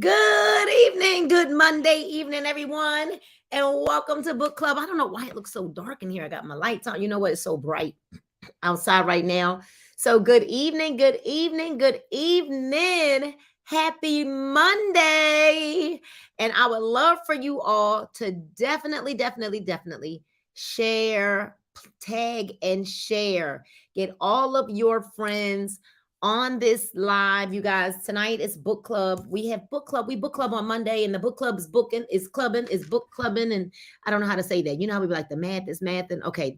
Good evening, good Monday evening, everyone, and welcome to book club. I don't know why it looks so dark in here. I got my lights on. You know what? It's so bright outside right now. So, good evening, good evening, good evening. Happy Monday. And I would love for you all to definitely share, tag, and share. Get all of your friends on this live, you guys. Tonight is book club. We have book club. We book club on Monday, and the book club is book clubbing, and I don't know how to say that. You know how we be like the math is math, and okay,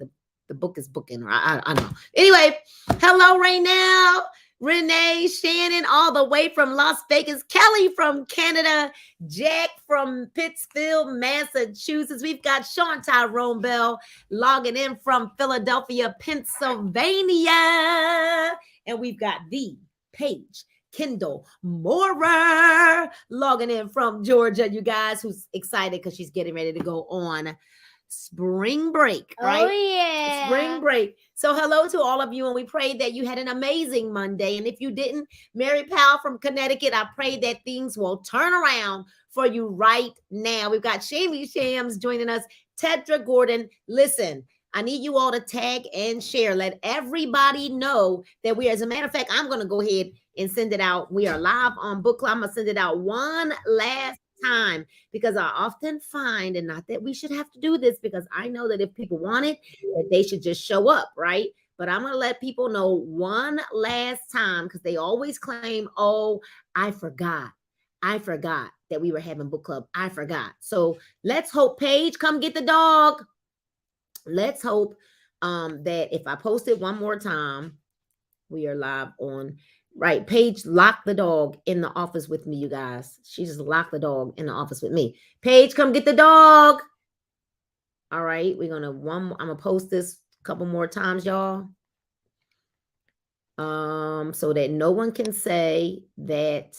the book is booking. Or I don't know. Anyway, hello right now, Renee, Shannon, all the way from Las Vegas, Kelly from Canada, Jack from Pittsfield, Massachusetts. We've got Sean Tyrone Bell logging in from Philadelphia, Pennsylvania. And we've got the Paige Kendall Moorer logging in from Georgia, you guys, who's excited because she's getting ready to go on spring break, right? Oh, yeah. Spring break. So hello to all of you, and we pray that you had an amazing Monday. And if you didn't, Mary Powell from Connecticut, I pray that things will turn around for you right now. We've got Shamie Shams joining us, Tedra Gordon. Listen, I need you all to tag and share. Let everybody know that we, as a matter of fact, I'm going to go ahead and send it out. We are live on book club. I'm going to send it out one last time because I often find, and not that we should have to do this, because I know that if people want it, that they should just show up, right? But I'm going to let people know one last time, because they always claim, oh, I forgot that we were having book club. I forgot. So let's hope, Paige, come get the dog. Let's hope that if I post it one more time, we are live on. Right, Paige locked the dog in the office with me, you guys. She just locked the dog in the office with me. Paige, come get the dog. All right, I'm gonna post this a couple more times, y'all. So that no one can say that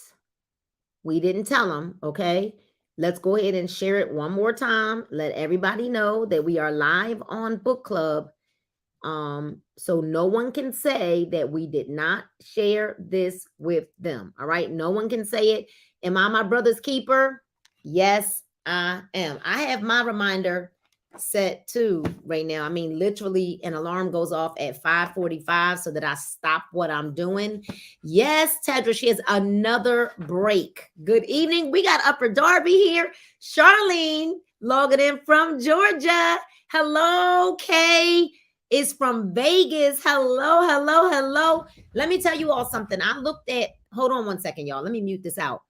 we didn't tell them, okay? Let's go ahead and share it one more time. Let everybody know that we are live on book club. So no one can say that we did not share this with them. All right. No one can say it. Am I my brother's keeper? Yes, I am. I have my reminder set too right now. I mean, literally an alarm goes off at 5:45 so that I stop what I'm doing. Yes, Tedra, she has another break. Good evening. We got Upper Darby here. Charlene logging in from Georgia. Hello, Kay is from Vegas. Hello. Let me tell you all something. I looked at, hold on one second, y'all. Let me mute this out.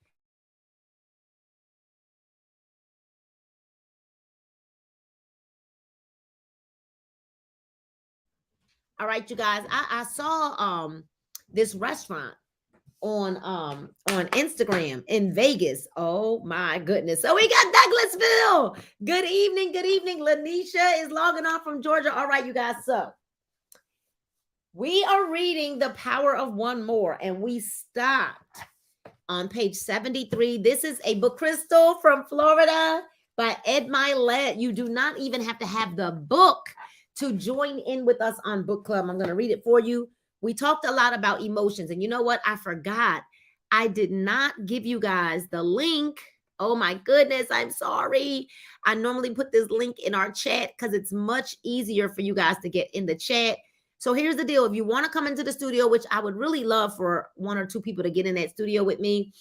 All right, you guys. I saw this restaurant on Instagram in Vegas. Oh my goodness. So we got Douglasville. Good evening. Lanisha is logging on from Georgia. All right, you guys. So we are reading The Power of One More, and we stopped on page 73. This is a book, Crystal from Florida by Ed Milet. You do not even have to have the book to join in with us on book club. I'm going to read it for you. We talked a lot about emotions, and you know what? I forgot. I did not give you guys the link. Oh my goodness, I'm sorry. I normally put this link in our chat because it's much easier for you guys to get in the chat. So here's the deal. If you want to come into the studio, which I would really love for one or two people to get in that studio with me,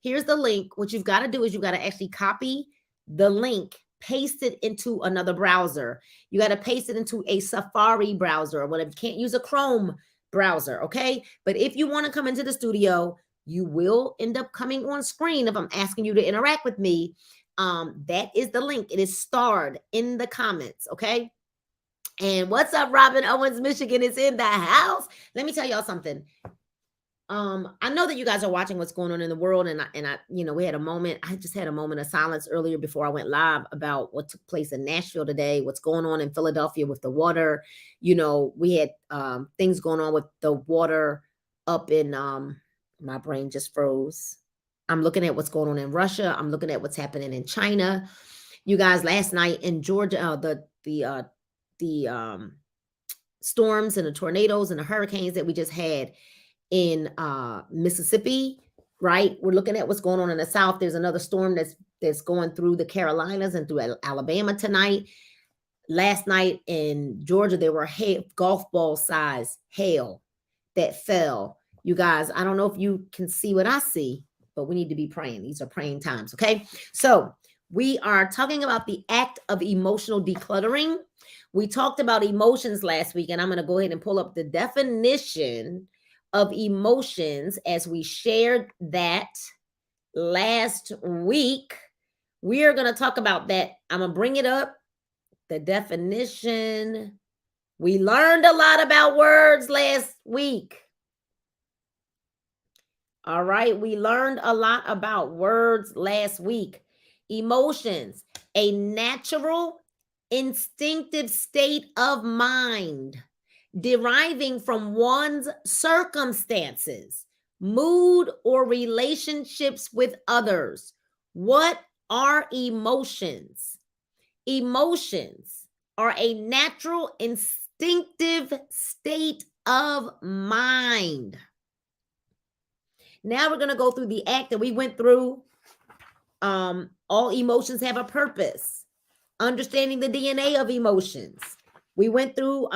here's the link. What you've got to do is you got to actually copy the link, paste it into another browser. You got to paste it into a Safari browser or whatever. You can't use a Chrome browser, okay? But if you want to come into the studio, you will end up coming on screen if I'm asking you to interact with me. That is the link. It is starred in the comments, okay? And what's up, Robin Owens, Michigan is in the house. Let me tell y'all something. I know that you guys are watching what's going on in the world, and I, we had a moment. I just had a moment of silence earlier before I went live about what took place in Nashville today, what's going on in Philadelphia with the water. We had things going on with the water up in my brain just froze. I'm looking at what's going on in Russia. I'm looking at what's happening in China. You guys, last night in Georgia, the storms and the tornadoes and the hurricanes that we just had in Mississippi right? We're looking at what's going on in the South. There's another storm that's going through the Carolinas and through Alabama tonight. Last night in Georgia, there were golf ball size hail that fell. You guys, I don't know if you can see what I see, but we need to be praying. These are praying times, okay? So we are talking about the act of emotional decluttering. We talked about emotions last week, and I'm going to go ahead and pull up the definition of emotions as we shared that last week. We are going to talk about that. I'm going to bring it up. The definition. We learned a lot about words last week. All right. We learned a lot about words last week. Emotions, a natural, instinctive state of mind deriving from one's circumstances, mood, or relationships with others. What are emotions? Emotions are a natural, instinctive state of mind. Now we're going to go through the act that we went through. All emotions have a purpose. Understanding the DNA of emotions. We went through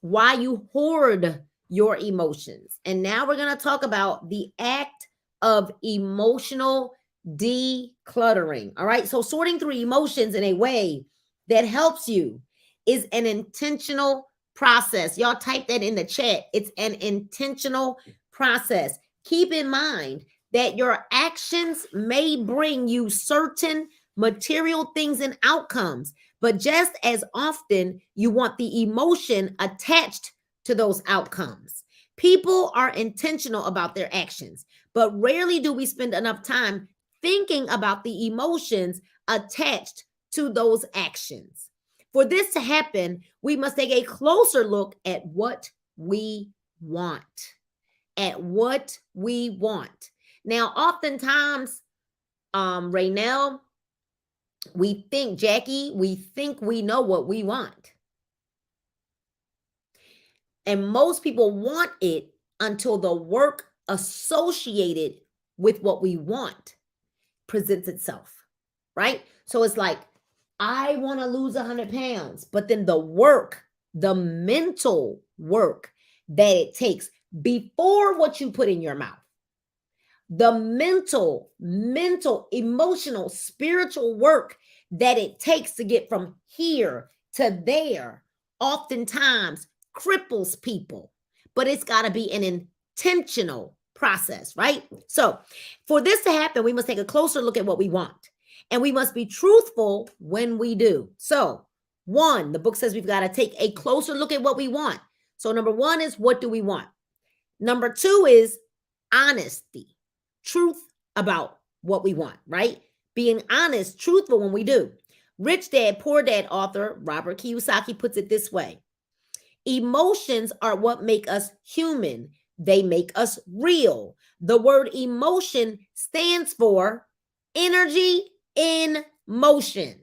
why you hoard your emotions. And now we're going to talk about the act of emotional decluttering. All right. So sorting through emotions in a way that helps you is an intentional process. Y'all type that in the chat. It's an intentional process. Keep in mind that your actions may bring you certain material things and outcomes, but just as often, you want the emotion attached to those outcomes. People are intentional about their actions, but rarely do we spend enough time thinking about the emotions attached to those actions. For this to happen, we must take a closer look at what we want. Now, oftentimes, Raynell, we think we know what we want. And most people want it until the work associated with what we want presents itself, right? So it's like, I want to lose 100 pounds, but then the mental work that it takes before what you put in your mouth, the mental, emotional, spiritual work that it takes to get from here to there oftentimes cripples people, but it's got to be an intentional process, right? So for this to happen, we must take a closer look at what we want, and we must be truthful when we do. So one, the book says we've got to take a closer look at what we want. So number one is, what do we want? Number two is honesty, truth about what we want, right? Being honest, truthful when we do. Rich Dad, Poor Dad author Robert Kiyosaki puts it this way: emotions are what make us human. They make us real. The word emotion stands for energy in motion.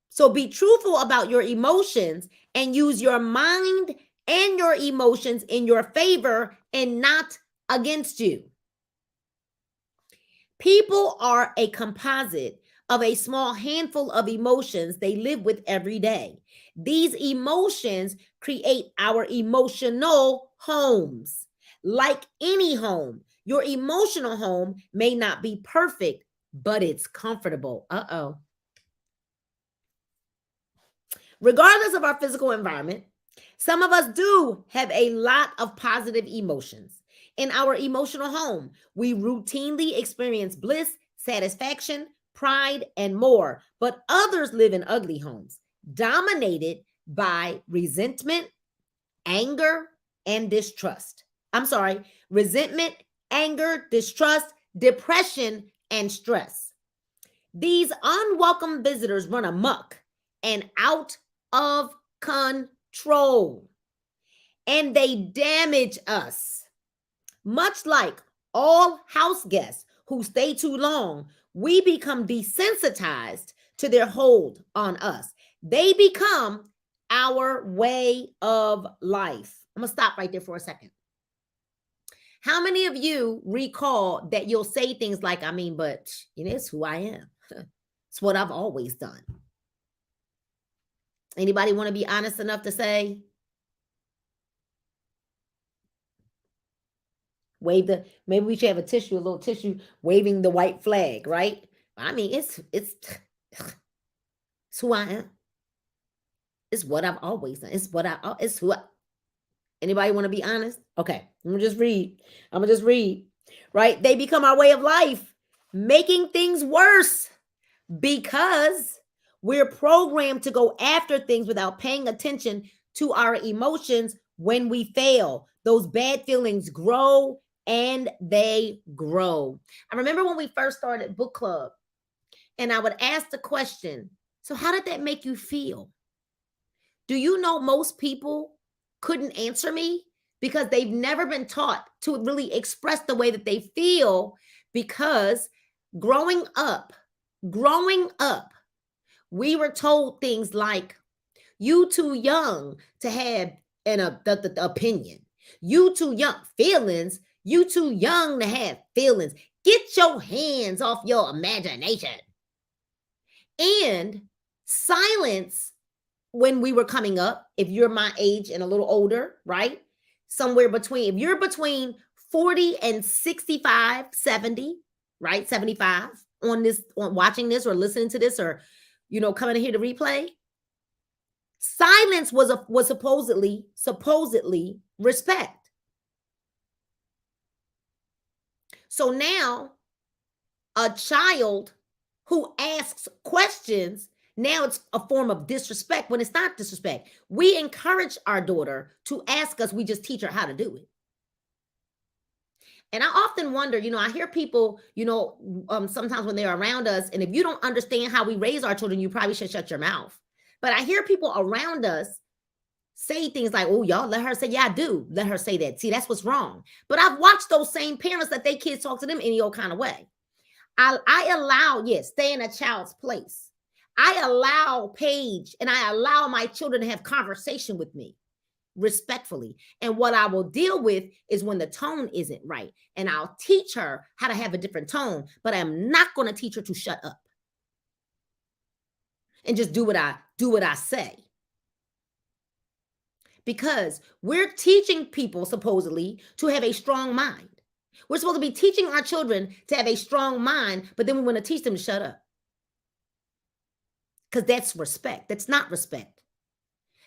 So be truthful about your emotions and use your mind and your emotions in your favor and not against you. People are a composite of a small handful of emotions they live with every day. These emotions create our emotional homes. Like any home, your emotional home may not be perfect, but it's comfortable. Regardless of our physical environment, some of us do have a lot of positive emotions. In our emotional home, we routinely experience bliss, satisfaction, pride, and more. But others live in ugly homes, dominated by resentment, anger, and distrust. Resentment, anger, distrust, depression, and stress. These unwelcome visitors run amok and out of control, and they damage us. Much like all house guests who stay too long, we become desensitized to their hold on us. They become our way of life. I'm going to stop right there for a second. How many of you recall that you'll say things like, I mean, but it's who I am. It's what I've always done. Anybody want to be honest enough to say? Maybe we should have a little tissue waving the white flag, right? I mean, it's who I am. It's what I've always done. It's who I. Anybody want to be honest? Okay, I'm gonna just read. Right? They become our way of life, making things worse because we're programmed to go after things without paying attention to our emotions. When we fail, those bad feelings grow and they grow. I remember when we first started book club and I would ask the question, so how did that make you feel? Do you know most people couldn't answer me because they've never been taught to really express the way that they feel, because growing up, we were told things like, you too young to have the opinion. You too young. Feelings. You too young to have feelings. Get your hands off your imagination. And silence, when we were coming up, if you're my age and a little older, right? Somewhere between, if you're between 40 and 65, 70, right? 75 on watching this or listening to this or, coming to hear the replay. Silence was supposedly respect. So now a child who asks questions, now it's a form of disrespect when it's not disrespect. We encourage our daughter to ask us, we just teach her how to do it. And I often wonder, I hear people, sometimes when they're around us, and if you don't understand how we raise our children, you probably should shut your mouth. But I hear people around us say things like, oh, y'all let her say, yeah, I do. Let her say that. See, that's what's wrong. But I've watched those same parents that their kids talk to them any old kind of way. I allow, stay in a child's place. I allow Paige and I allow my children to have conversation with me respectfully. And what I will deal with is when the tone isn't right. And I'll teach her how to have a different tone, but I'm not going to teach her to shut up and just do what I say. Because we're teaching people supposedly to have a strong mind. We're supposed to be teaching our children to have a strong mind, but then we want to teach them to shut up. Because that's respect. That's not respect.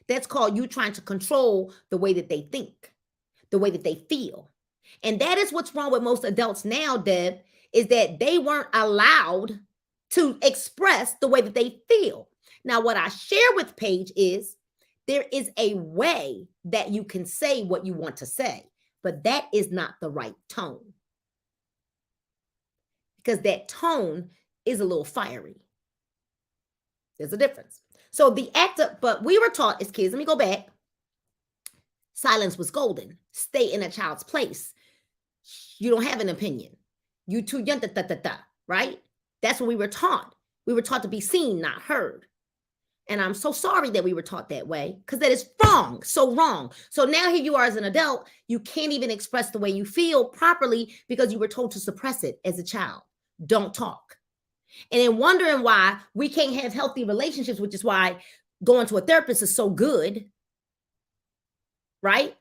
That's called you trying to control the way that they think, the way that they feel. And that is what's wrong with most adults now, Deb, is that they weren't allowed to express the way that they feel. Now, what I share with Paige is there is a way that you can say what you want to say, but that is not the right tone. Because that tone is a little fiery. There's a difference. So but we were taught as kids, let me go back. Silence was golden. Stay in a child's place. You don't have an opinion. You too young, right? That's what we were taught. We were taught to be seen, not heard. And I'm so sorry that we were taught that way, because that is wrong, so wrong. So now here you are as an adult, you can't even express the way you feel properly because you were told to suppress it as a child. Don't talk. And then wondering why we can't have healthy relationships, which is why going to a therapist is so good, right?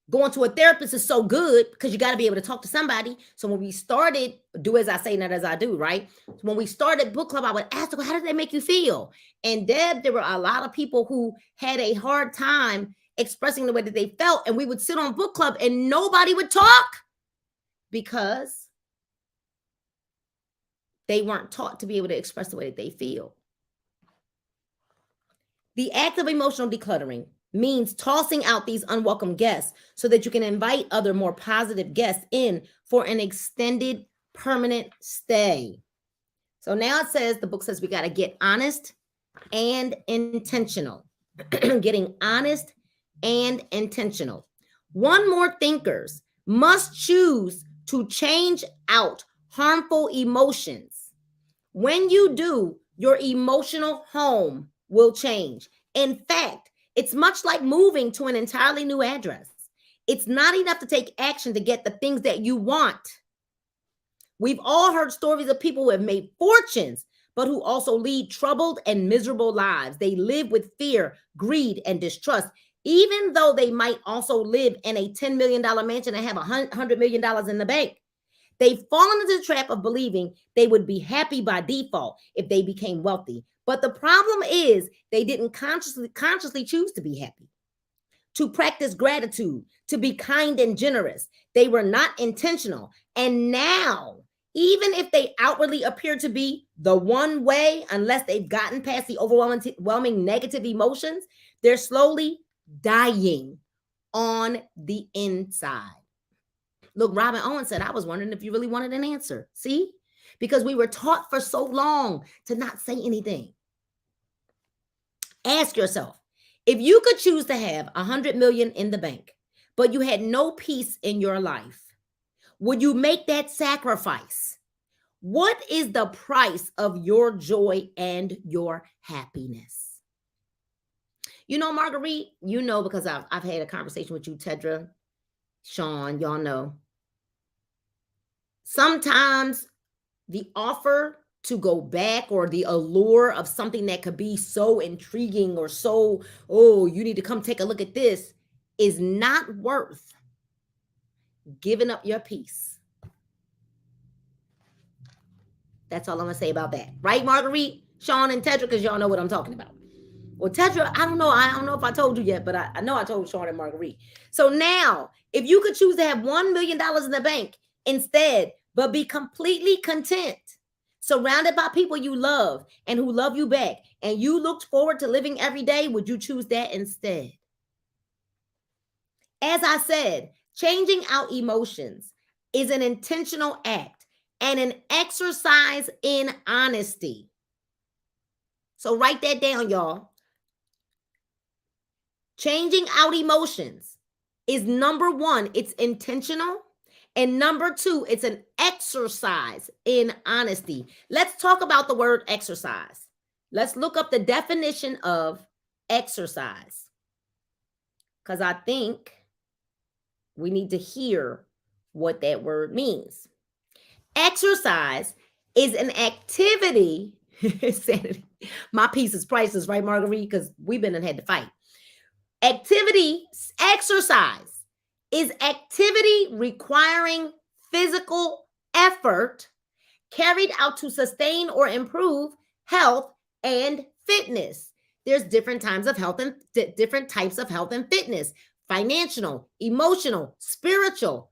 Going to a therapist is so good because you got to be able to talk to somebody. So when we started, do as I say, not as I do, right? When we started book club, I would ask them, how did that make you feel? And Deb, there were a lot of people who had a hard time expressing the way that they felt. And we would sit on book club and nobody would talk because they weren't taught to be able to express the way that they feel. The act of emotional decluttering means tossing out these unwelcome guests so that you can invite other more positive guests in for an extended permanent stay. So now the book says we got to get honest and intentional. Getting honest and intentional. One more thinkers must choose to change out harmful emotions. When you do, your emotional home will change. In fact, it's much like moving to an entirely new address. It's not enough to take action to get the things that you want. We've all heard stories of people who have made fortunes, but who also lead troubled and miserable lives. They live with fear, greed, and distrust, even though they might also live in a $10 million mansion and have $100 million in the bank. They've fallen into the trap of believing they would be happy by default if they became wealthy. But the problem is they didn't consciously choose to be happy, to practice gratitude, to be kind and generous. They were not intentional. And now, even if they outwardly appear to be the one way, unless they've gotten past the overwhelming negative emotions, they're slowly dying on the inside. Look, Robin Owens said, I was wondering if you really wanted an answer. See? Because we were taught for so long to not say anything. Ask yourself, if you could choose to have 100 million in the bank, but you had no peace in your life, would you make that sacrifice? What is the price of your joy and your happiness? You know, Marguerite, you know, because I've had a conversation with you, Tedra, Sean, y'all know. Sometimes the offer to go back or the allure of something that could be so intriguing or so, oh, you need to come take a look at this, is not worth giving up your peace. That's all I'm going to say about that. Right, Marguerite, Sean, and Tedra, because y'all know what I'm talking about. Well, Tedra, I don't know if I told you yet, but I know I told Sean and Marguerite. So now, if you could choose to have $1 million in the bank instead, but be completely content, surrounded by people you love and who love you back, and you looked forward to living every day, would you choose that instead? As I said, changing out emotions is an intentional act and an exercise in honesty. So write that down, y'all. Changing out emotions is number one, it's intentional. And number two, it's an exercise in honesty. Let's talk about the word exercise. Let's look up the definition of exercise, because I think we need to hear what that word means. Exercise is an activity. My piece is priceless, right, Marguerite? Because we've been and had to fight. Exercise is activity requiring physical effort carried out to sustain or improve health and fitness. There's different types of health and fitness: financial, emotional, spiritual,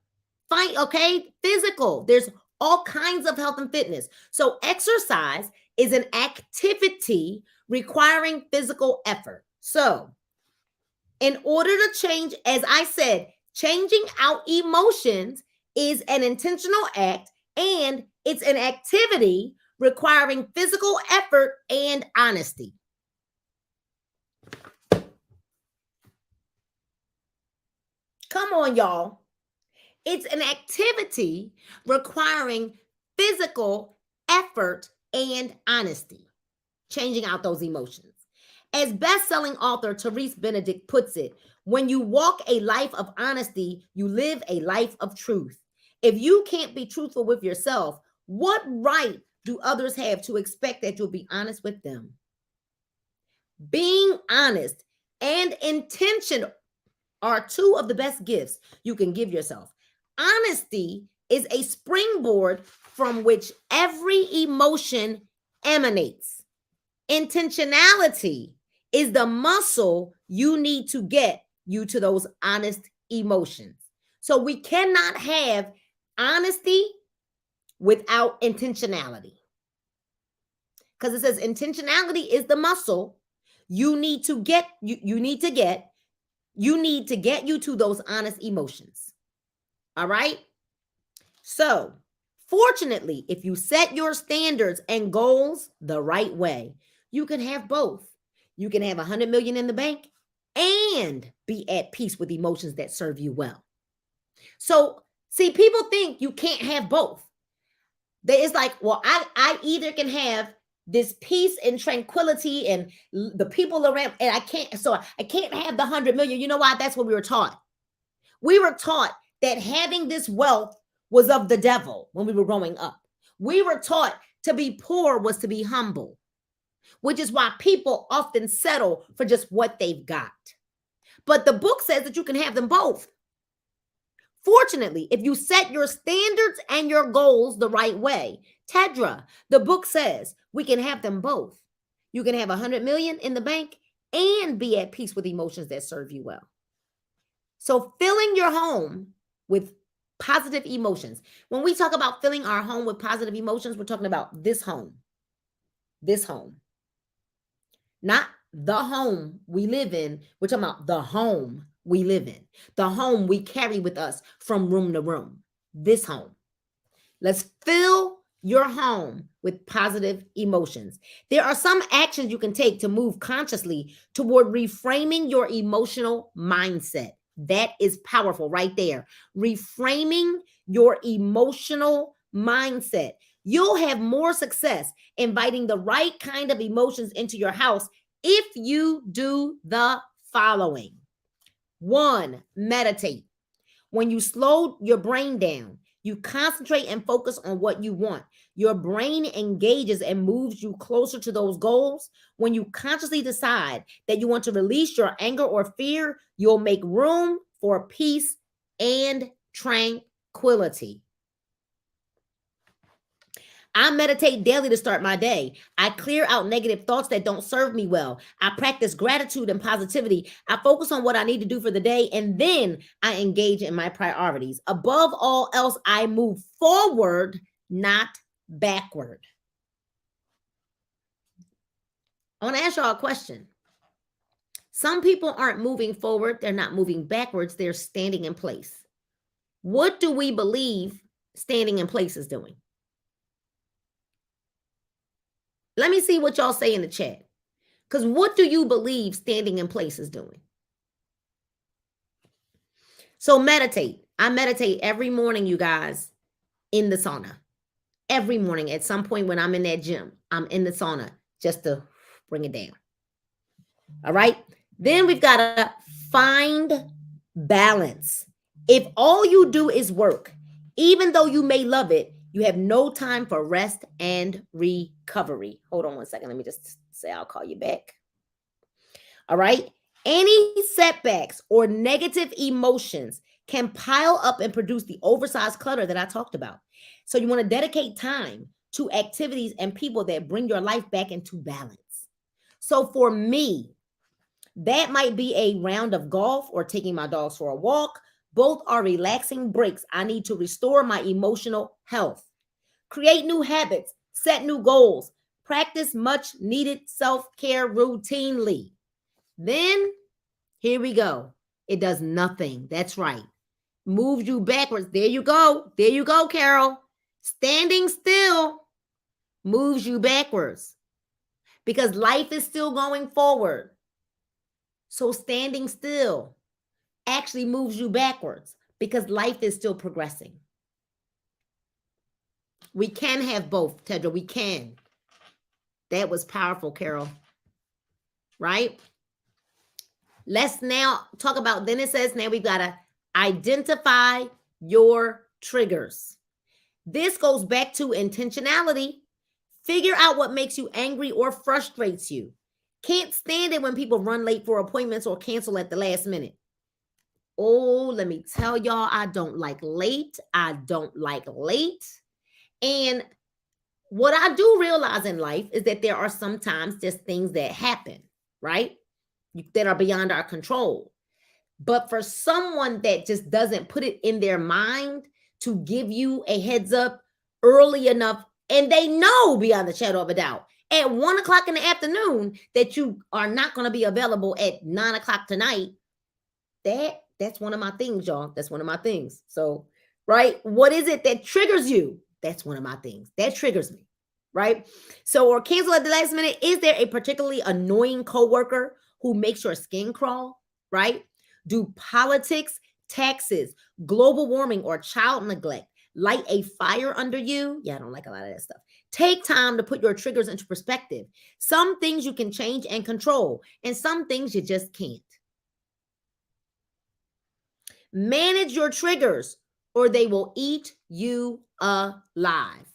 physical. There's all kinds of health and fitness. So exercise is an activity requiring physical effort. So in order to change, as I said, changing out emotions is an intentional act, and it's an activity requiring physical effort and honesty. Come on, y'all. It's an activity requiring physical effort and honesty, changing out those emotions. As best-selling author Therese Benedict puts it, when you walk a life of honesty, you live a life of truth. If you can't be truthful with yourself, what right do others have to expect that you'll be honest with them? Being honest and intentional are two of the best gifts you can give yourself. Honesty is a springboard from which every emotion emanates. Intentionality is the muscle you need to get you to those honest emotions. So we cannot have honesty without intentionality. Because it says intentionality is the muscle you need to get you need to get you to those honest emotions. All right? So, fortunately, if you set your standards and goals the right way, you can have both. You can have 100 million in the bank and be at peace with emotions that serve you well. So, see, people think you can't have both. It's like, well, I either can have this peace and tranquility and the people around, and I can't have the 100 million. You know why? That's what we were taught. We were taught that having this wealth was of the devil when we were growing up. We were taught to be poor was to be humble, which is why people often settle for just what they've got. But the book says that you can have them both. Fortunately, if you set your standards and your goals the right way, Tedra, the book says we can have them both. You can have 100 million in the bank and be at peace with emotions that serve you well. So filling your home with positive emotions. When we talk about filling our home with positive emotions, we're talking about this home. This home. Not the home we live in. We're talking about the home we live in. The home we carry with us from room to room. This home. Let's fill your home with positive emotions. There are some actions you can take to move consciously toward reframing your emotional mindset. That is powerful right there. Reframing your emotional mindset. You'll have more success inviting the right kind of emotions into your house if you do the following. 1, meditate. When you slow your brain down, you concentrate and focus on what you want. Your brain engages and moves you closer to those goals. When you consciously decide that you want to release your anger or fear, you'll make room for peace and tranquility. I meditate daily to start my day. I clear out negative thoughts that don't serve me well. I practice gratitude and positivity. I focus on what I need to do for the day, and then I engage in my priorities. Above all else, I move forward, not backward. I want to ask y'all a question. Some people aren't moving forward. They're not moving backwards. They're standing in place. What do we believe standing in place is doing? Let me see what y'all say in the chat. Because what do you believe standing in place is doing? So meditate. I meditate every morning, you guys, in the sauna. Every morning at some point when I'm in that gym, I'm in the sauna just to bring it down. All right. Then we've got to find balance. If all you do is work, even though you may love it, you have no time for rest and recovery. Hold on one second. Let me just say I'll call you back. All right. Any setbacks or negative emotions can pile up and produce the oversized clutter that I talked about. So you want to dedicate time to activities and people that bring your life back into balance. So for me, that might be a round of golf or taking my dogs for a walk. Both are relaxing breaks. I need to restore my emotional health. Create new habits, set new goals, practice much needed self-care routinely. Then, here we go. It does nothing. That's right. Moves you backwards. There you go. There you go, Carol. Standing still moves you backwards because life is still going forward. So standing still actually moves you backwards because life is still progressing. We can have both, Tedra. We can. That was powerful, Carol. Right? Let's now talk about, then it says now we've got to identify your triggers. This goes back to intentionality. Figure out what makes you angry or frustrates you. Can't stand it when people run late for appointments or cancel at the last minute. Oh, let me tell y'all, I don't like late. I don't like late. And what I do realize in life is that there are sometimes just things that happen, right? That are beyond our control. But for someone that just doesn't put it in their mind to give you a heads up early enough, and they know beyond the shadow of a doubt at 1 o'clock in the afternoon that you are not going to be available at 9 o'clock tonight, that's one of my things, y'all. That's one of my things. So, right, what is it that triggers you? That's one of my things. That triggers me, right? So, or cancel at the last minute. Is there a particularly annoying coworker who makes your skin crawl, right? Do politics, taxes, global warming, or child neglect light a fire under you? Yeah, I don't like a lot of that stuff. Take time to put your triggers into perspective. Some things you can change and control, and some things you just can't. Manage your triggers or they will eat you alive.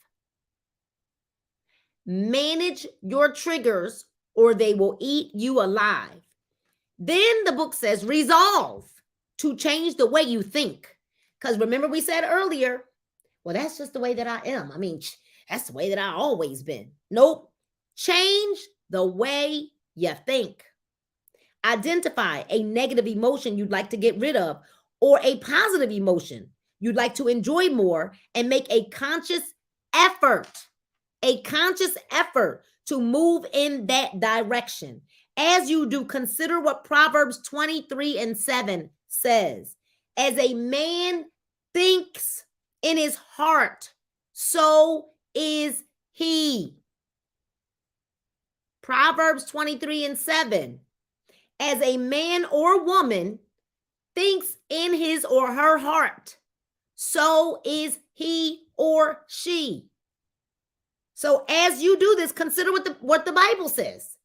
Manage your triggers or they will eat you alive. Then the book says resolve to change the way you think. Because remember, we said earlier, well, that's just the way that I am. I mean, that's the way that I always been. Nope. Change the way you think. Identify a negative emotion you'd like to get rid of or a positive emotion you'd like to enjoy more and make a conscious effort to move in that direction. As you do, consider what Proverbs 23:7 says. As a man thinks in his heart, so is he. Proverbs 23:7. As a man or woman thinks in his or her heart, so is he or she. So as you do this, consider what the Bible says,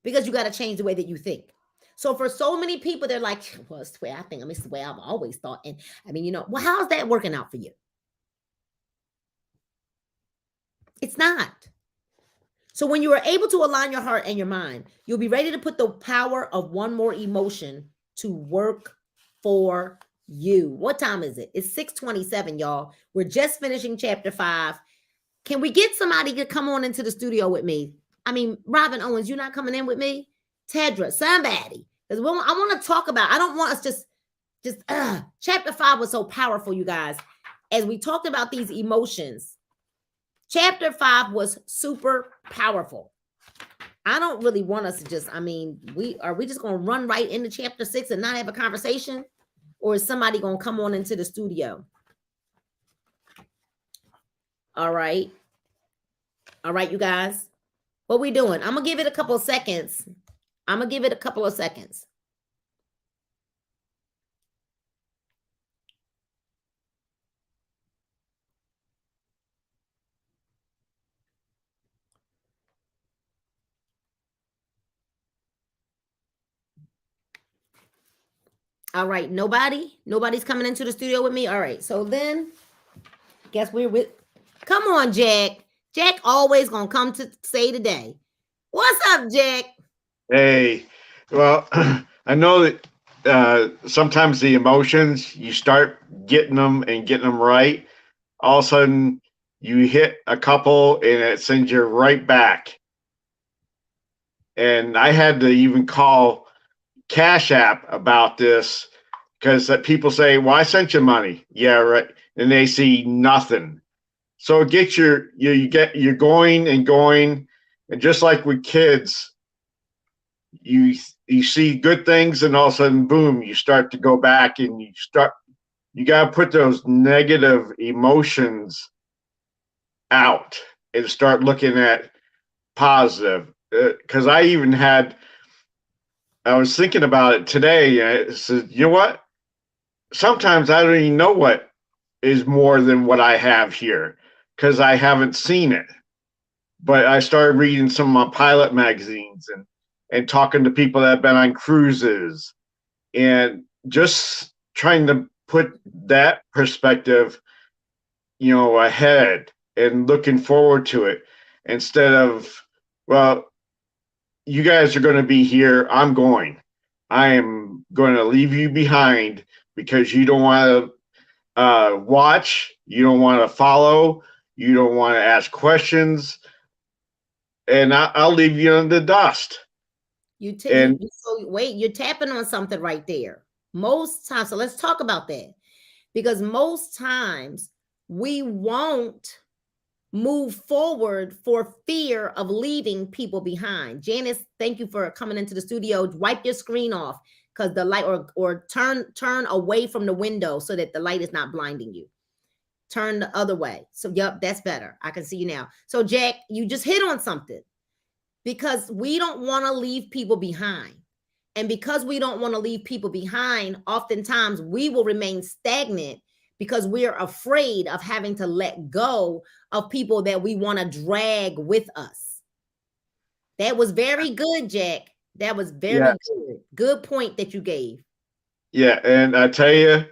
because you got to change the way that you think. So for so many people, they're like, well, it's the way I think. I mean, it's the way I've always thought. And I mean, well, how's that working out for you? It's not. So when you are able to align your heart and your mind, you'll be ready to put the power of one more emotion to work for you. What time is it? It's 6:27, y'all. We're just finishing chapter 5. Can we get somebody to come on into the studio with me? I mean, Robin Owens, you're not coming in with me? Tedra, somebody. Because I want to talk about, I don't want us just chapter 5 was so powerful, you guys. As we talked about these emotions, chapter 5 was super powerful. I don't really want us to just, I mean, are we just going to run right into chapter 6 and not have a conversation? Or is somebody going to come on into the studio? All right. All right, you guys. What we doing? I'm going to give it a couple of seconds. All right, nobody's coming into the studio with me. All right, so then guess we're with, come on, Jack. Jack always gonna come to say today. What's up, Jack? Hey, well, I know that sometimes the emotions, you start getting them right. All of a sudden, you hit a couple and it sends you right back. And I had to even call Cash App about this because people say, "Well, I sent you money." Yeah, right. And they see nothing. So it gets you're going and going, and just like with kids, you see good things and all of a sudden boom, you start to go back and you got to put those negative emotions out and start looking at positive, because I was thinking about it today. I said, you know what, sometimes I don't even know what is more than what I have here because I haven't seen it. But I started reading some of my pilot magazines and talking to people that have been on cruises and just trying to put that perspective, ahead and looking forward to it instead of, well, you guys are going to be here. I am going to leave you behind because you don't want to watch, you don't want to follow, you don't want to ask questions, and I'll leave you in the dust. Wait, you're tapping on something right there. Most times, so let's talk about that, because most times we won't move forward for fear of leaving people behind. Janice, thank you for coming into the studio. Wipe your screen off because the light, or turn away from the window so that the light is not blinding you. Turn the other way. So, yep, that's better. I can see you now. So, Jack, you just hit on something, because we don't want to leave people behind. And because we don't want to leave people behind, oftentimes we will remain stagnant because we're afraid of having to let go of people that we want to drag with us. That was very good, Jack. That was very good. Good point that you gave. Yeah, and I tell you,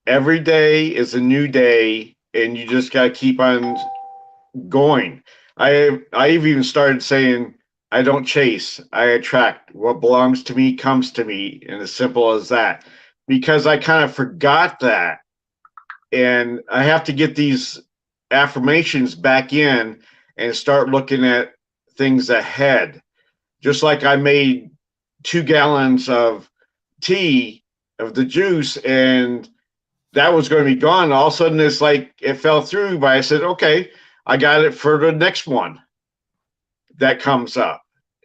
every day is a new day, and you just got to keep on going. I've even started saying I don't chase, I attract. What belongs to me comes to me, and as simple as that. Because I kind of forgot that, and I have to get these affirmations back in and start looking at things ahead. Just like I made 2 gallons of tea of the juice, and that was going to be gone. All of a sudden, it's like it fell through. But I said, okay, I got it for the next one that comes up.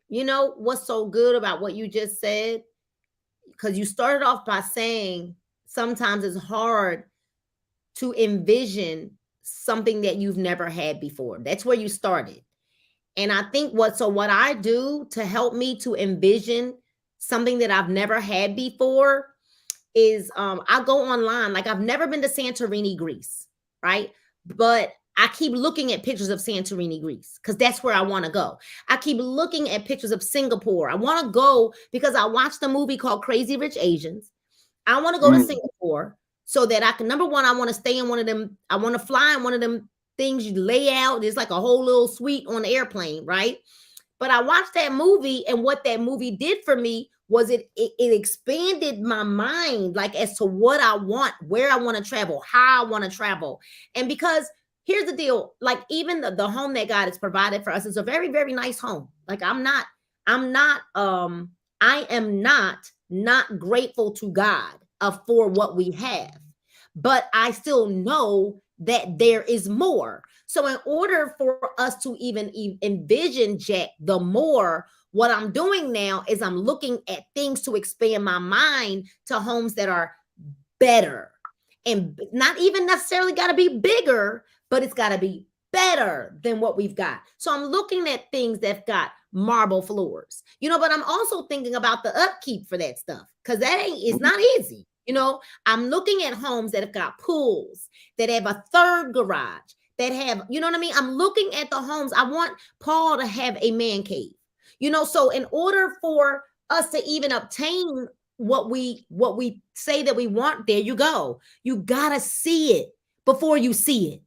You know what's so good about what you just said? Because you started off by saying sometimes it's hard to envision something that you've never had before. That's where you started. And I think what I do to help me to envision something that I've never had before is I go online. Like I've never been to Santorini, Greece, right? But I keep looking at pictures of Santorini, Greece, because that's where I want to go. I keep looking at pictures of Singapore. I want to go because I watched a movie called Crazy Rich Asians. I want to go to Mm. Singapore so that I can, number one, I want to stay in one of them. I want to fly in one of them things you lay out. There's like a whole little suite on the airplane, right? But I watched that movie, and what that movie did for me was it expanded my mind, like as to what I want, where I want to travel, how I want to travel. And because here's the deal, like even the home that God has provided for us is a very, very nice home. Like I am not grateful to God for what we have, but I still know that there is more. So in order for us to even envision, Jack, the more, what I'm doing now is I'm looking at things to expand my mind to homes that are better, and not even necessarily got to be bigger, but it's got to be better than what we've got. So I'm looking at things that've got marble floors, but I'm also thinking about the upkeep for that stuff, because it's not easy. I'm looking at homes that have got pools, that have a third garage, that have, you know what I mean? I'm looking at the homes. I want Paul to have a man cave. So in order for us to even obtain what we say that we want, there you go. You gotta see it before you see it.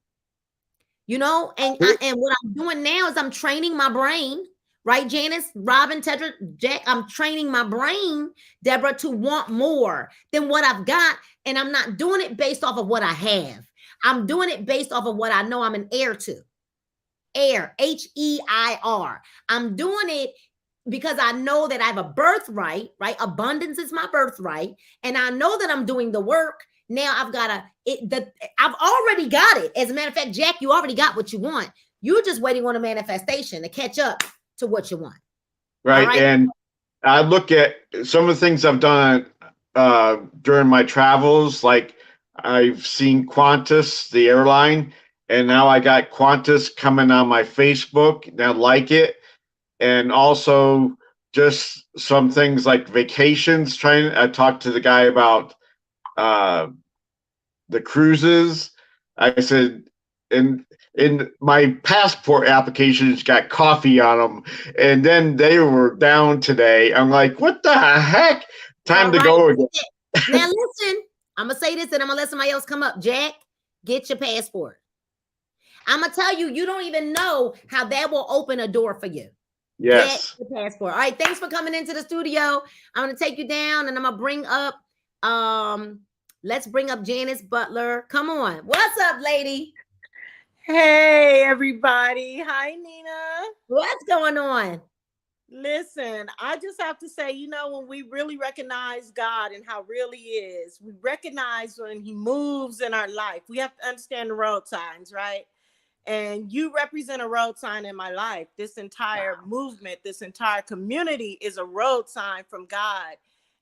And what I'm doing now is I'm training my brain, right, Janice, Robin, Tedra, Jack? I'm training my brain, Deborah, to want more than what I've got. And I'm not doing it based off of what I have. I'm doing it based off of what I know I'm an heir to. Heir, H-E-I-R. I'm doing it because I know that I have a birthright, right? Abundance is my birthright. And I know that I'm doing the work. Now I've I've already got it. As a matter of fact, Jack, you already got what you want. You're just waiting on a manifestation to catch up to what you want. Right. And I look at some of the things I've done during my travels. Like I've seen Qantas, the airline, and now I got Qantas coming on my Facebook. Now like it. And also just some things like vacations. I talked to the guy about the cruises. I said, in my passport applications got coffee on them, and then they were down today. I'm like, what the heck? Time to go again. Now listen, I'm gonna say this, and I'm gonna let somebody else come up. Jack, get your passport. I'm gonna tell you, you don't even know how that will open a door for you. Yes. Get your passport. All right, thanks for coming into the studio. I'm gonna take you down, and I'm gonna bring up let's bring up Janice Butler. Come on. What's up, lady? Hey, everybody. Hi, Nina. What's going on? Listen, I just have to say, when we really recognize God and how real he is, we recognize when he moves in our life. We have to understand the road signs, right? And you represent a road sign in my life. This entire movement, this entire community is a road sign from God.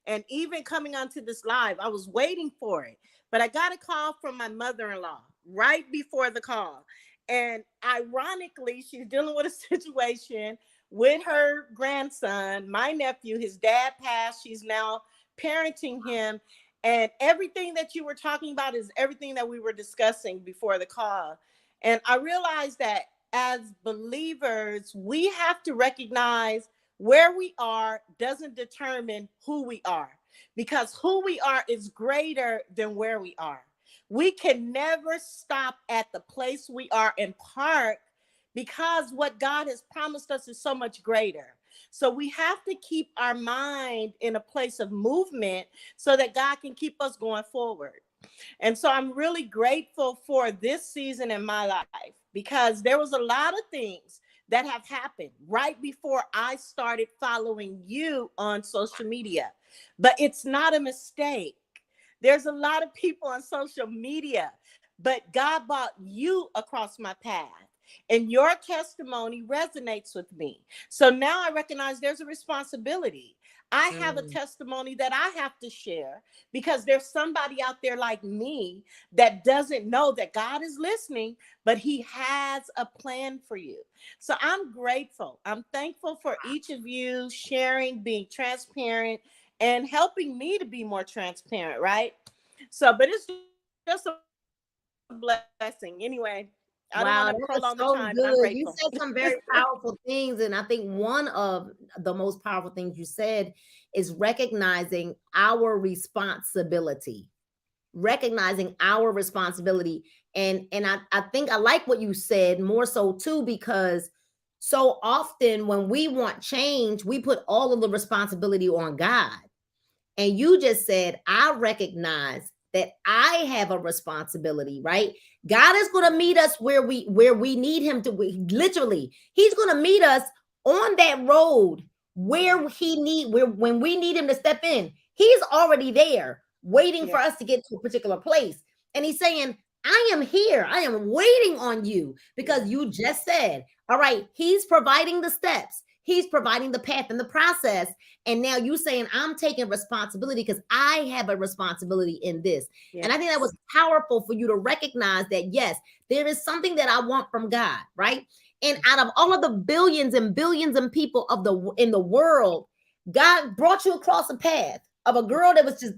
And even coming onto this live, I was waiting for it. But I got a call from my mother-in-law right before the call. And ironically, she's dealing with a situation with her grandson, my nephew. His dad passed. She's now parenting him. And everything that you were talking about is everything that we were discussing before the call. And I realized that as believers, we have to recognize where we are doesn't determine who we are. because who we are is greater than where we are. We can never stop at the place we are and park, because what God has promised us is so much greater. So we have to keep our mind in a place of movement so that God can keep us going forward. And so I'm really grateful for this season in my life, because there was a lot of things that have happened right before I started following you on social media. But it's not a mistake. There's a lot of people on social media, but God brought you across my path. And your testimony resonates with me. So now I recognize there's a responsibility. I have a testimony that I have to share, because there's somebody out there like me that doesn't know that God is listening, but he has a plan for you. So I'm grateful. I'm thankful for each of you sharing, being transparent, and helping me to be more transparent, right? So, but it's just a blessing. Anyway, I don't want to prolong the time, but I'm grateful. You said some very powerful things. And I think one of the most powerful things you said is recognizing our responsibility. Recognizing our responsibility. And I think I like what you said more so too, because so often when we want change, we put all of the responsibility on God. And you just said, I recognize that I have a responsibility, right? God is going to meet us where we need him to be. Literally, he's going to meet us on that road when we need him to step in. He's already there waiting for us to get to a particular place. And he's saying, I am here. I am waiting on you, because you just said, all right, he's providing the steps. He's providing the path and the process. And now you saying, I'm taking responsibility because I have a responsibility in this. Yes. And I think that was powerful for you to recognize that, yes, there is something that I want from God, right? And out of all of the billions and billions of people in the world, God brought you across a path of a girl that was just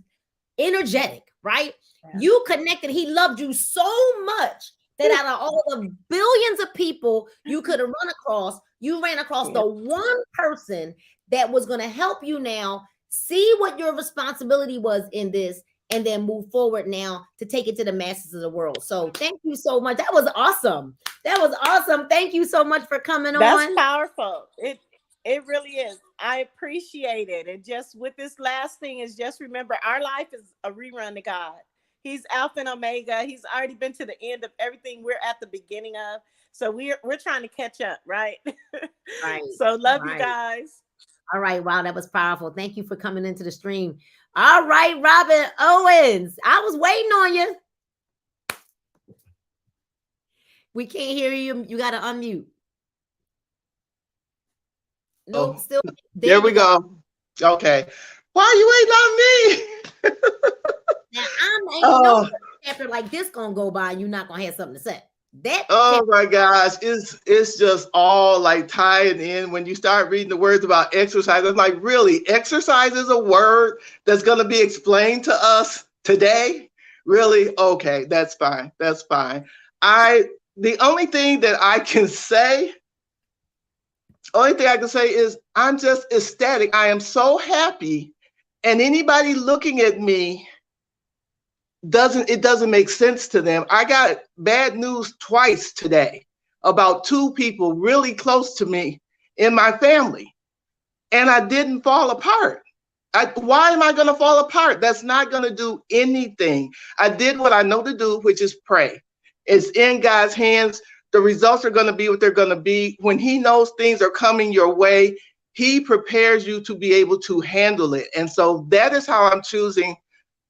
energetic, right? Yeah. You connected. He loved you so much that out of all the billions of people you could have run across, you ran across the one person that was going to help you now see what your responsibility was in this, and then move forward now to take it to the masses of the world. So thank you so much. That was awesome. That was awesome. Thank you so much for coming on. That's powerful. It really is. I appreciate it. And just with this last thing is just remember, our life is a rerun to God. He's Alpha and Omega. He's already been to the end of everything we're at the beginning of. So we're trying to catch up, right? Right. So love you guys. All right. Wow, that was powerful. Thank you for coming into the stream. All right, Robin Owens. I was waiting on you. We can't hear you. You got to unmute. Nope, still. There we go. Okay. Why are you waiting on me? Now, chapter like this gonna go by and you're not gonna have something to say. My gosh, it's just all like tying in. When you start reading the words about exercise, I'm like, really, exercise is a word that's gonna be explained to us today? Really? Okay, that's fine. That's fine. The only thing I can say is I'm just ecstatic. I am so happy, and anybody looking at me, it doesn't make sense to them. I got bad news twice today about two people really close to me in my family, and I didn't fall apart. Why am I going to fall apart? That's not going to do anything. I did what I know to do, which is pray. It's in God's hands. The results are going to be what they're going to be. When he knows things are coming your way, he prepares you to be able to handle it. And so that is how I'm choosing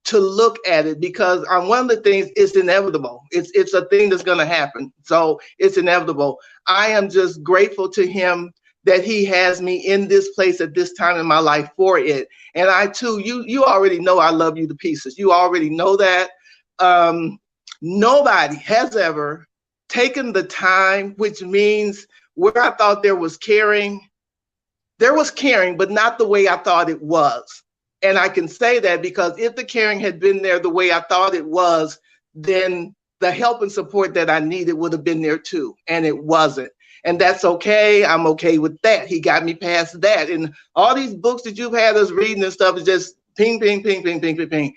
to look at it, because on one of the things, it's inevitable. It's a thing that's going to happen. So it's inevitable. I am just grateful to him that he has me in this place at this time in my life for it. And I too, you already know I love you to pieces. You already know that. Nobody has ever taken the time, which means where I thought there was caring, but not the way I thought it was. And I can say that because if the caring had been there the way I thought it was, then the help and support that I needed would have been there too. And it wasn't. And that's okay. I'm okay with that. He got me past that. And all these books that you've had us reading and stuff is just Ping, ping, ping, ping, ping, ping, ping.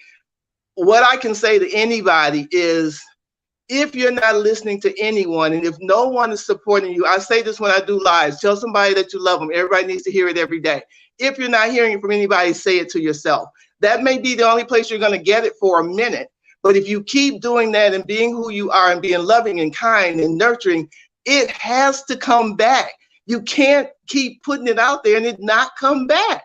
What I can say to anybody is, if you're not listening to anyone and if no one is supporting you, I say this when I do lives, tell somebody that you love them. Everybody needs to hear it every day. If you're not hearing it from anybody, say it to yourself. That may be the only place you're going to get it for a minute. But if you keep doing that and being who you are and being loving and kind and nurturing, it has to come back. You can't keep putting it out there and it not come back.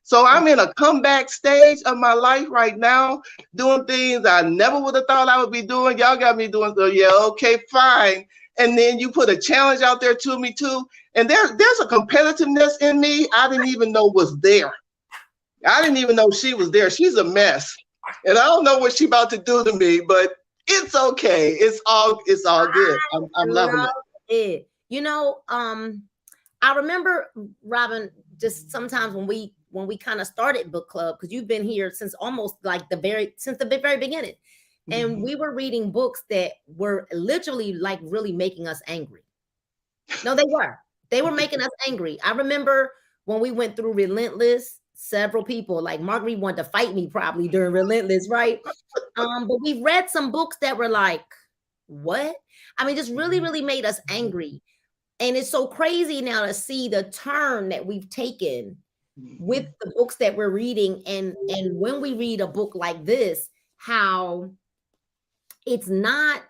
So I'm in a comeback stage of my life right now, doing things I never would have thought I would be doing. Y'all got me doing, so yeah, okay, fine. And then you put a challenge out there to me too. And there's a competitiveness in me I didn't even know was there. I didn't even know she was there. She's a mess. And I don't know what she's about to do to me, but it's okay. It's all good. I'm loving it. You know, I remember, Robin, just sometimes when we kind of started book club, because you've been here since almost like the very beginning. And we were reading books that were literally like really making us angry. No, they were making us angry. I remember when we went through Relentless, several people like Marguerite wanted to fight me probably during Relentless, right? But we read some books that were like, what? I mean, just really, really made us angry. And it's so crazy now to see the turn that we've taken with the books that we're reading. And when we read a book like this, how it's not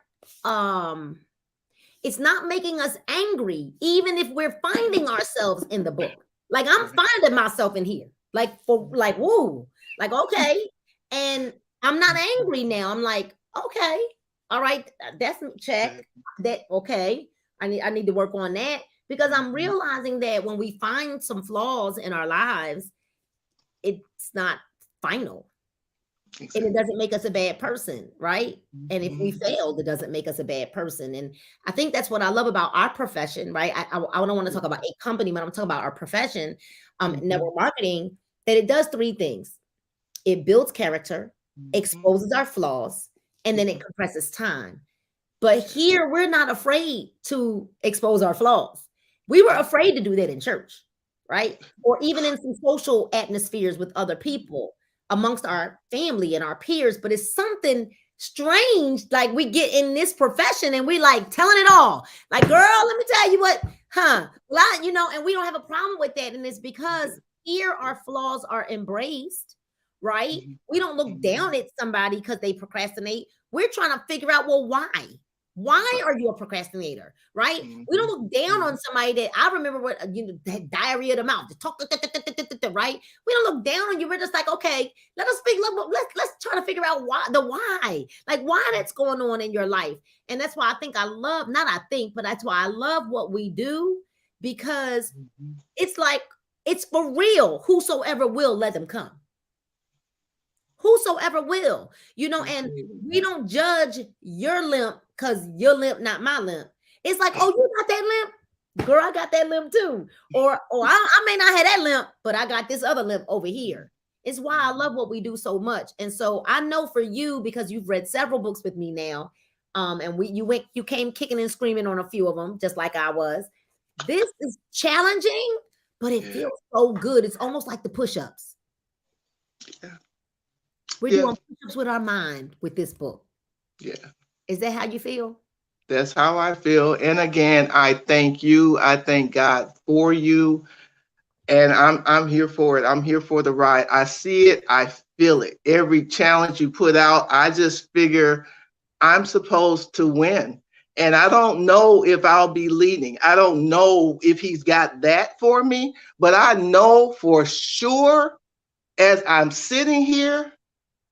making us angry, even if we're finding ourselves in the book. Like I'm finding myself in here, woo, like, okay. And I'm not angry now. I'm like, okay, all right, that's check that. Okay. I need to work on that, because I'm realizing that when we find some flaws in our lives, it's not final. Exactly. And it doesn't make us a bad person, right? And if we failed, it doesn't make us a bad person. And I think that's what I love about our profession, right? I don't want to talk about a company, but I'm talking about our profession, network marketing, that it does three things. It builds character, exposes our flaws, and then it compresses time. But here, we're not afraid to expose our flaws. We were afraid to do that in church, right? Or even in some social atmospheres with other people, amongst our family and our peers. But it's something strange, like we get in this profession and we like telling it all. Like, girl, let me tell you what, well, you know, and we don't have a problem with that. And it's because here our flaws are embraced, right? We don't look down at somebody because they procrastinate. We're trying to figure out, well, why? Why are you a procrastinator, right? We don't look down on somebody that I remember what, that diarrhea of the mouth, the talk, right? We don't look down on you. We're just like, okay, let us speak. Let's try to figure out why, like why that's going on in your life. And that's why I think but that's why I love what we do, because it's like, it's for real. Whosoever will, let them come. Whosoever will, you know, and we don't judge your limp because your limp, not my limp. It's like, oh, you got that limp? Girl, I got that limp too. Or I may not have that limp, but I got this other limp over here. It's why I love what we do so much. And so I know for you, because you've read several books with me now, and you came kicking and screaming on a few of them, just like I was. This is challenging, but it feels so good. It's almost like the push-ups. Yeah. We're doing push-ups with our mind with this book. Yeah. Is that how you feel? That's how I feel. And again, I thank you. I thank God for you. And I'm here for it. I'm here for the ride. I see it. I feel it. Every challenge you put out, I just figure I'm supposed to win. And I don't know if I'll be leading. I don't know if he's got that for me, but I know for sure as I'm sitting here,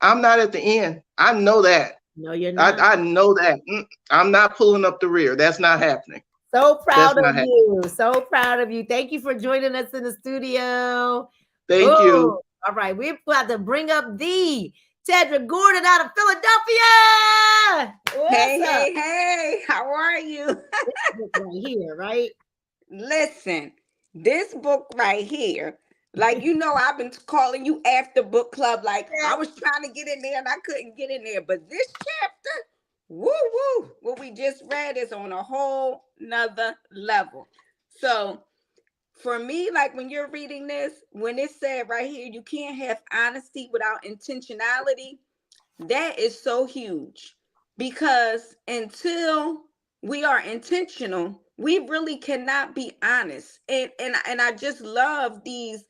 I'm not at the end. I know that. No, you're not. I know that. I'm not pulling up the rear. That's not happening. So proud of you. So proud of you. Thank you for joining us in the studio. Thank you. All right. We're about to bring up the Tedra Gordon out of Philadelphia. Hey. How are you? Right here, right? Listen, this book right here, like, you know, I've been calling you after book club. Like, I was trying to get in there and I couldn't get in there. But this chapter, what we just read is on a whole nother level. So for me, like when you're reading this, when it said right here, you can't have honesty without intentionality, that is so huge, because until we are intentional, we really cannot be honest. And I just love these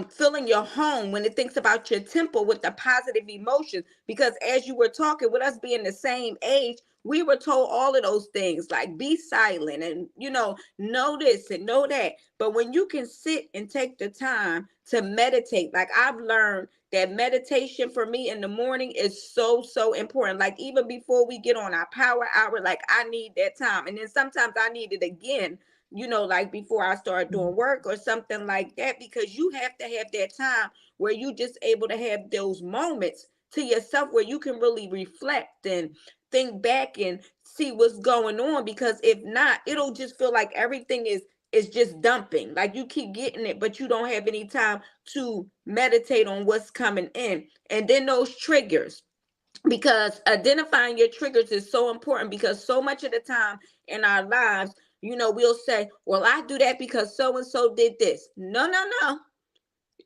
filling your home when it thinks about your temple with the positive emotions, because as you were talking, with us being the same age, we were told all of those things, like be silent and know this and know that. But when you can sit and take the time to meditate, like I've learned that meditation for me in the morning is so important. Like even before we get on our power hour, like I need that time. And then sometimes I need it again, like before I start doing work or something like that, because you have to have that time where you just able to have those moments to yourself where you can really reflect and think back and see what's going on. Because if not, it'll just feel like everything is just dumping. Like you keep getting it, but you don't have any time to meditate on what's coming in. And then those triggers, because identifying your triggers is so important, because so much of the time in our lives, we'll say, well, I do that because so and so did this. No.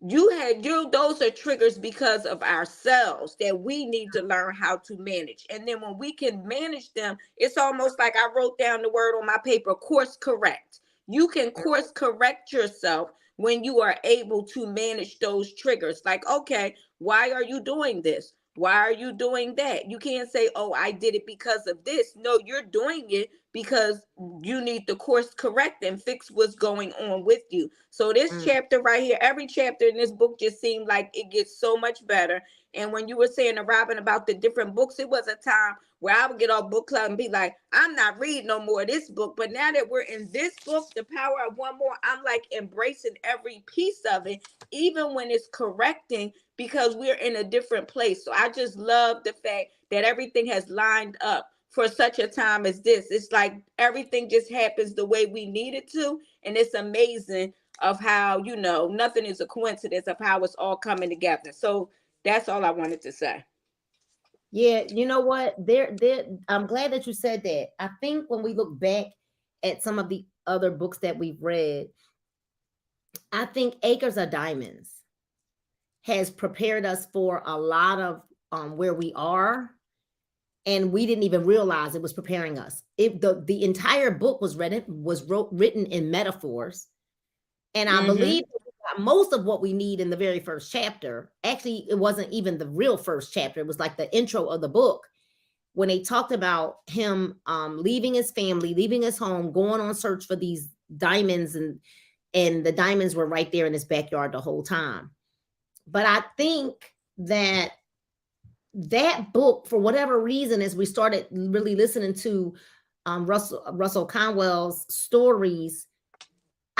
Those are triggers because of ourselves that we need to learn how to manage. And then when we can manage them, it's almost like I wrote down the word on my paper, course correct. You can course correct yourself when you are able to manage those triggers. Like, okay, why are you doing this? Why are you doing that? You can't say, oh, I did it because of this. No, you're doing it because you need to course correct and fix what's going on with you. So this chapter right here, every chapter in this book just seemed like it gets so much better. And when you were saying to Robin about the different books, it was a time where I would get off book club and be like, I'm not reading no more of this book. But now that we're in this book, The Power of One More, I'm like embracing every piece of it, even when it's correcting, because we're in a different place. So I just love the fact that everything has lined up for such a time as this. It's like everything just happens the way we need it to. And it's amazing of how, nothing is a coincidence of how it's all coming together. So that's all I wanted to say. Yeah, you know what? I'm glad that you said that. I think when we look back at some of the other books that we've read, I think Acres of Diamonds has prepared us for a lot of where we are, and we didn't even realize it was preparing us. The entire book was written in metaphors, and I believe most of what we need in the very first chapter. Actually, it wasn't even the real first chapter. It was like the intro of the book, when they talked about him leaving his family, leaving his home, going on search for these diamonds, and the diamonds were right there in his backyard the whole time. But I think that book, for whatever reason, as we started really listening to Russell Conwell's stories,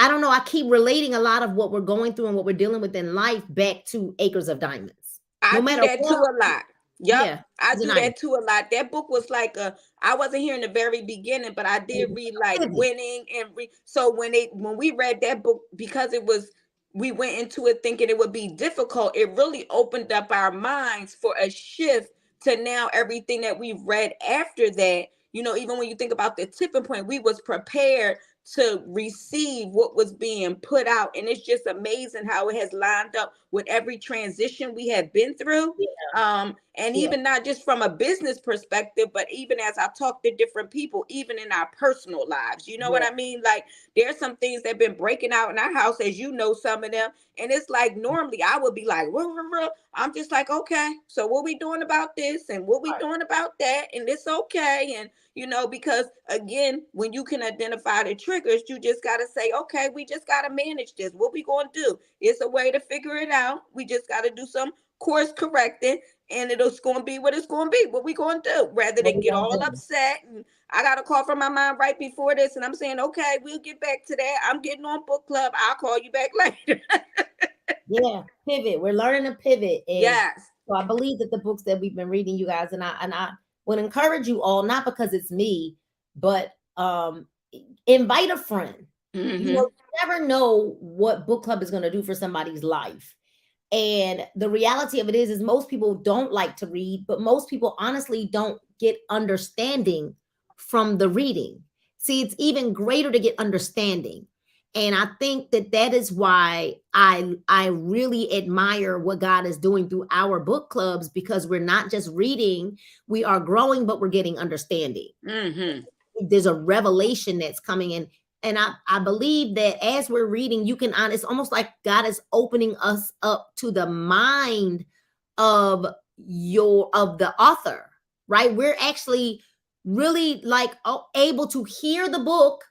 I don't know, I keep relating a lot of what we're going through and what we're dealing with in life back to Acres of Diamonds. I do that too a lot. Yep. Yeah, I do that too a lot. That book was like I wasn't here in the very beginning, but I did read like Winning and so when we read that book, because we went into it thinking it would be difficult, it really opened up our minds for a shift to now everything that we've read after that. Even when you think about the tipping point, we was prepared to receive what was being put out. And it's just amazing how it has lined up with every transition we have been through. Even not just from a business perspective, but even as I talk to different people, even in our personal lives, what I mean? Like there's some things that have been breaking out in our house, as some of them. And it's like, normally I would be like, I'm just like, okay, so what we doing about this and what we doing about that? And it's okay. And, because again, when you can identify the triggers, you just got to say, okay, we just got to manage this. What we going to do? It's a way to figure it out. We just got to do some course correcting, and it's going to be what it's going to be. What we going to do, rather than get all upset. And I got a call from my mom right before this, and I'm saying, okay, we'll get back to that. I'm getting on book club. I'll call you back later. Yeah, pivot. We're learning to pivot. And yes. So I believe that the books that we've been reading, you guys, and I would encourage you all, not because it's me, but invite a friend. You never know what book club is going to do for somebody's life. And the reality of it is most people don't like to read, but most people honestly don't get understanding from the reading. See, it's even greater to get understanding. And I think that is why I really admire what God is doing through our book clubs, because we're not just reading, we are growing, but we're getting understanding. There's a revelation that's coming in. And I believe that as we're reading, it's almost like God is opening us up to the mind of the author, right? We're actually really like able to hear the book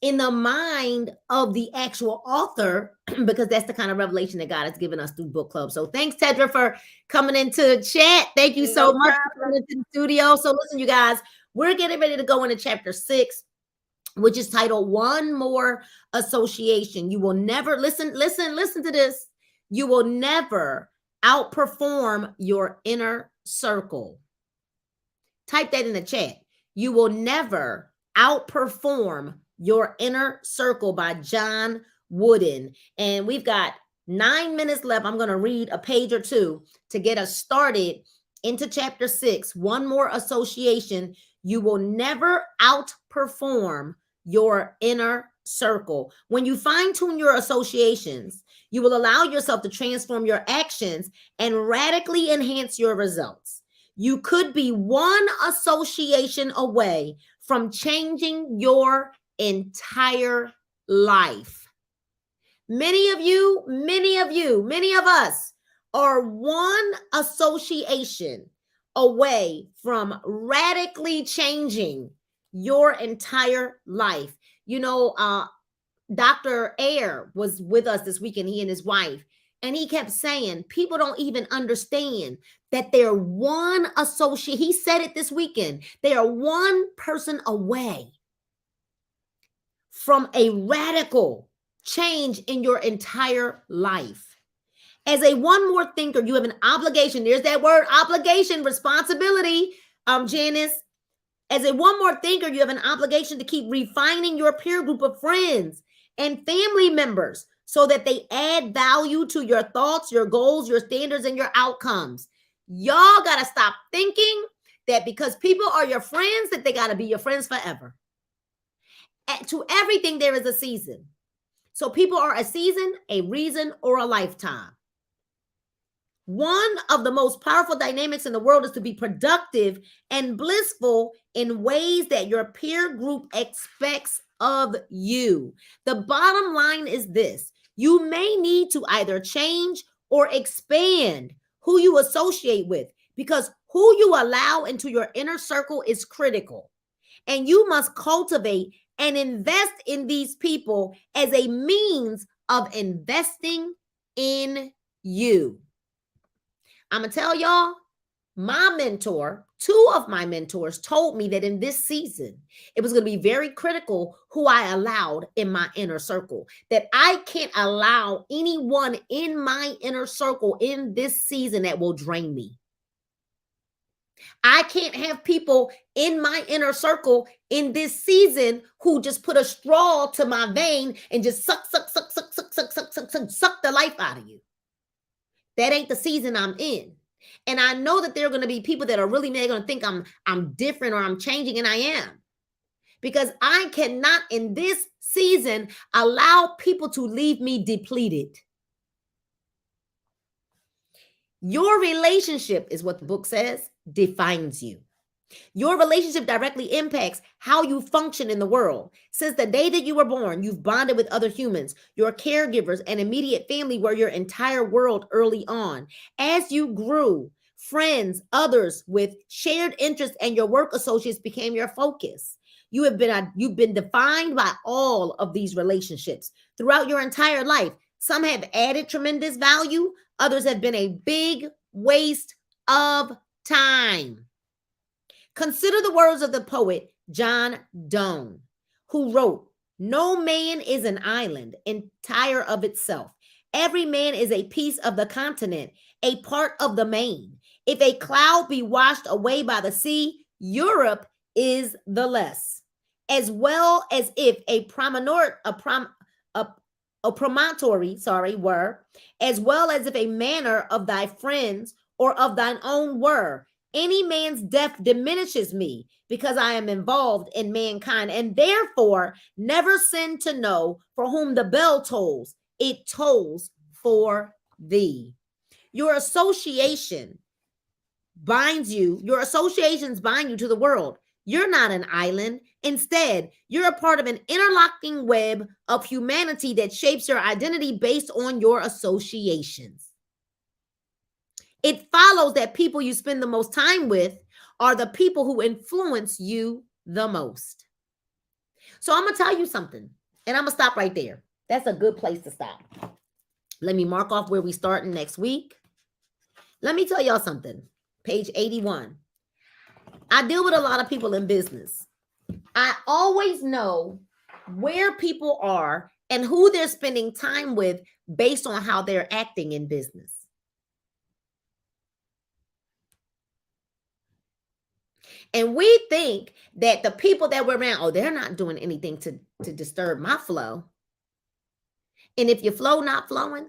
in the mind of the actual author, because that's the kind of revelation that God has given us through book club. So thanks, Tedra, for coming into chat. Thank you so much for coming into the studio. So listen, you guys, we're getting ready to go into chapter 6, which is titled One More Association. You will never, listen to this. You will never outperform your inner circle. Type that in the chat. You will never outperform your inner circle, by John Wooden. And we've got 9 minutes left. I'm going to read a page or two to get us started into chapter 6. One more association. You will never outperform your inner circle. When you fine-tune your associations, you will allow yourself to transform your actions and radically enhance your results. You could be one association away from changing your entire life. Many of us are one association away from radically changing your entire life. You know, Dr. Ayer was with us this weekend, he and his wife, and he kept saying people don't even understand that they're one associate. He said it this weekend. They are one person away from a radical change in your entire life. As a one more thinker, you have an obligation. There's that word, obligation, responsibility, Janice. As a one more thinker, you have an obligation to keep refining your peer group of friends and family members so that they add value to your thoughts, your goals, your standards, and your outcomes. Y'all got to stop thinking that because people are your friends, that they got to be your friends forever. To everything, there is a season. So people are a season, a reason, or a lifetime. One of the most powerful dynamics in the world is to be productive and blissful in ways that your peer group expects of you. The bottom line is this: you may need to either change or expand who you associate with, because who you allow into your inner circle is critical. And you must cultivate and invest in these people as a means of investing in you. I'm going to tell y'all, my mentor, 2 of my mentors told me that in this season, it was going to be very critical who I allowed in my inner circle, that I can't allow anyone in my inner circle in this season that will drain me. I can't have people in my inner circle in this season who just put a straw to my vein and just suck the life out of you. That ain't the season I'm in. And I know that there are going to be people that are really going to think I'm different or I'm changing, and I am. Because I cannot in this season allow people to leave me depleted. Your relationship, is what the book says, defines you. Your relationship directly impacts how you function in the world. Since the day that you were born, you've bonded with other humans. Your caregivers and immediate family were your entire world early on. As you grew, friends, others with shared interests, and your work associates became your focus. You've been defined by all of these relationships throughout your entire life. Some have added tremendous value. Others have been a big waste of time. Consider the words of the poet John Donne, who wrote, "No man is an island entire of itself. Every man is a piece of the continent, a part of the main. If a cloud be washed away by the sea, Europe is the less. As well as if a promontory were, as well as if a manor of thy friends or of thine own were, Any man's death diminishes me because I am involved in mankind, and therefore never sin to know for whom the bell tolls. It tolls for thee. Your associations bind you to the world. You're not an island. Instead, you're a part of an interlocking web of humanity that shapes your identity based on your associations. It follows that people you spend the most time with are the people who influence you the most. So I'm going to tell you something, and I'm going to stop right there. That's a good place to stop. Let me mark off where we start next week. Let me tell y'all something. Page 81. I deal with a lot of people in business. I always know where people are and who they're spending time with based on how they're acting in business. And we think that the people that we're around, they're not doing anything to disturb my flow. And if your flow not flowing,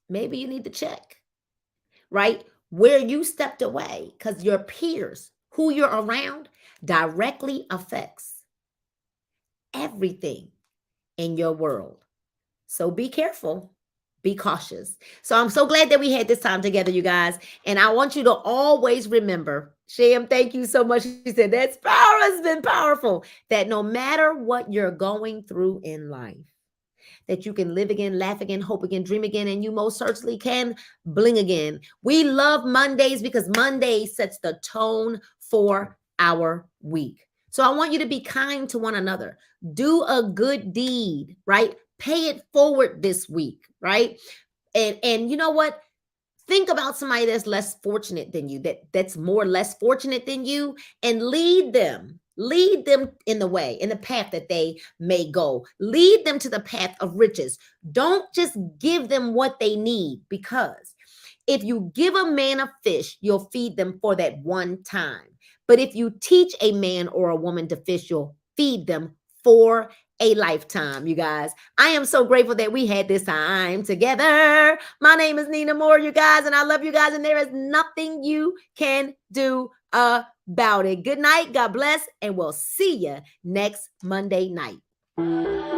maybe you need to check, right? Where you stepped away, because your peers, who you're around, directly affects everything in your world. So be careful. Be cautious. So I'm so glad that we had this time together, you guys. And I want you to always remember, Sham, thank you so much. She said, that's power has been powerful. That no matter what you're going through in life, that you can live again, laugh again, hope again, dream again, and you most certainly can bling again. We love Mondays because Monday sets the tone for our week. So I want you to be kind to one another. Do a good deed, right? Pay it forward this week, right? And you know what? Think about somebody that's less fortunate than you, that's more less fortunate than you, and lead them in the way, in the path that they may go. Lead them to the path of riches. Don't just give them what they need, because if you give a man a fish, you'll feed them for that one time. But if you teach a man or a woman to fish, you'll feed them for a lifetime, you guys. I am so grateful that we had this time together. My name is Nina Moore, you guys, and I love you guys, and there is nothing you can do about it. Good night, God bless, and we'll see you next Monday night.